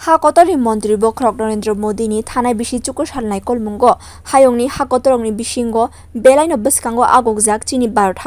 हाकतरनि मन्त्री बख्रक नरेन्द्र मोदीनि थानाय बिसि चुकु सालनाय कलमुंगो हायंनि हाकतरंनि बिसिंगो बेलायनो बसकांगो आगोगजाक चिनि भारत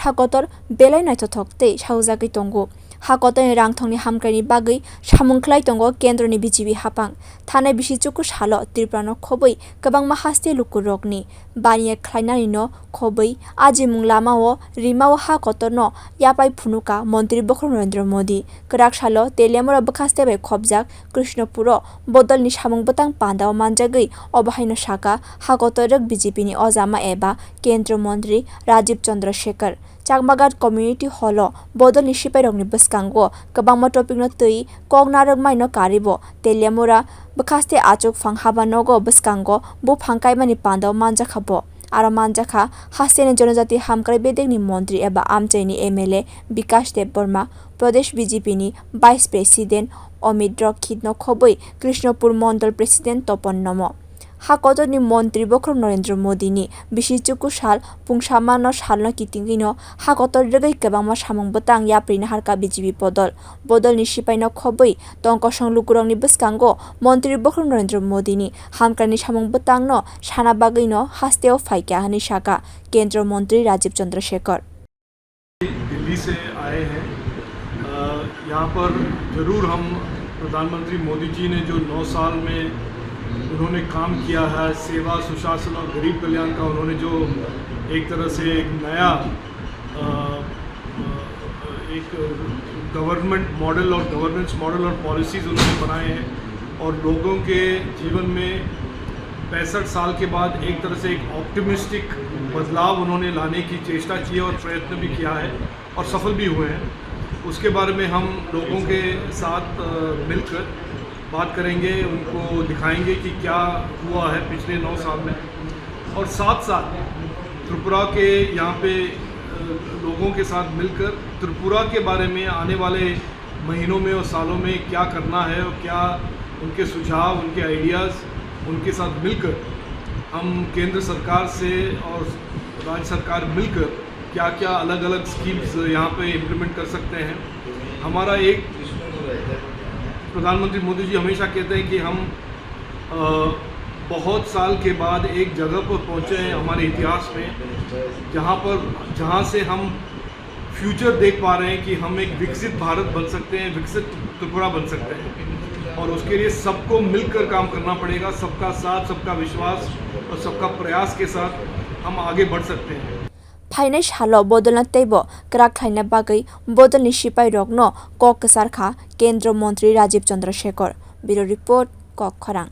हाकतर बेलाय नायथथकते सावजागै तंगो हाकतरनि रांथंनि हामख्रायनि बागै सामुंख्लाय तंगो केन्द्रनि बिजिबि हापां थानाय बिसि चुकु सालो त्रिपुरानो खबै गोबांमा हास्ते लुकुरकनि बानिया ख्लायनानैनो खबै आजिमुं लामाओ रिमाओ हाकतरनो यापाय फुनुका मन्त्री बख्रक नरेन्द्र मोदी कराक सालो तेलियामरा बखास्ते बाय खबजाक कृष्णपुरो बदलनि सामुं बतang पान्दाव मानजागै अबाहायनो साका हाकतरक बिजेपिनि अजामा एबा केन्द्र मन्त्री राजीव चन्द्रशेखर चाकमागात कम्युनिटी हलो बदलनि सिपाइरकनि बसकांगो गोबांमा टपिकनो तै कगनारक माइनो कारिबो तेलियामरा बखास्ते आचुक फां हाबानगो बसकांगो बु फांकाइमानि पान्दाव मानजाखाबो आरो मानजाखा हास्तेनि जनजाति हामख्राय बेदेगनि मन्त्री एबा आमचाइनि एमएलए विकास देब बर्मा प्रदेश बिजेपिनि भाइस प्रेसिडेन्ट अमित रक्षितनो खबै कृष्णपुर मण्डल प्रेसिडेन्ट तपन नमो हाकतरनि मन्त्री बख्रक नरेन्द्र मोदीनि बिसि चुकु साल पुंसामानो सालनो कितिंगिनो हाकतर रगै गोबांमा सामुं बतang याप्रिनो हारका बिजेपि बदलनि सिपाइनो खबै तंकसं लुकुरंनि बसकांगो मन्त्री बख्रक नरेन्द्र मोदीनि हामख्रायनि सामुं बतangनो साना बागैनो हास्तेओ फाइक्या हनि साका केन्द्र मंत्री राजीव चन्द्रशेखर। दिल्ली से आए हैं। यहाँ पर जरूर हम प्रधानमंत्री मोदी जी ने जो 9 साल में उन्होंने काम किया है, सेवा सुशासन और गरीब कल्याण का उन्होंने जो एक तरह से एक नया एक गवर्नमेंट मॉडल और गवर्नेंस मॉडल और पॉलिसीज़ उन्होंने बनाए हैं और लोगों के जीवन में 65 साल के बाद एक तरह से एक ऑप्टिमिस्टिक बदलाव उन्होंने लाने की चेष्टा की और प्रयत्न भी किया है और सफल भी हुए हैं। उसके बारे में हम लोगों के साथ मिलकर बात करेंगे, उनको दिखाएंगे कि क्या हुआ है पिछले 9 साल में और साथ साथ त्रिपुरा के यहाँ पे लोगों के साथ मिलकर त्रिपुरा के बारे में आने वाले महीनों में और सालों में क्या करना है और क्या उनके सुझाव, उनके आइडियाज़ उनके साथ मिलकर हम केंद्र सरकार से और राज्य सरकार मिलकर क्या क्या अलग अलग स्कीम्स यहाँ पे इम्प्लीमेंट कर सकते हैं। हमारा एक प्रधानमंत्री मोदी जी हमेशा कहते हैं कि हम बहुत साल के बाद एक जगह पर पहुँचे हैं हमारे इतिहास में जहाँ से हम फ्यूचर देख पा रहे हैं कि हम एक विकसित भारत बन सकते हैं, विकसित त्रिपुरा बन सकते हैं और उसके लिए सबको मिलकर काम करना पड़ेगा। सबका साथ, सबका विश्वास और सबका प्रयास के साथ हम आगे बढ़ सकते हैं। फाइनाय सालो बदलना तैबो क्राक खाइना बागै बदलनि सिपाइ रगनो कक सारखा केन्द्र मन्त्री राजीव चन्द्रशेखर। ब्यूरो रिपोर्ट कक खरां।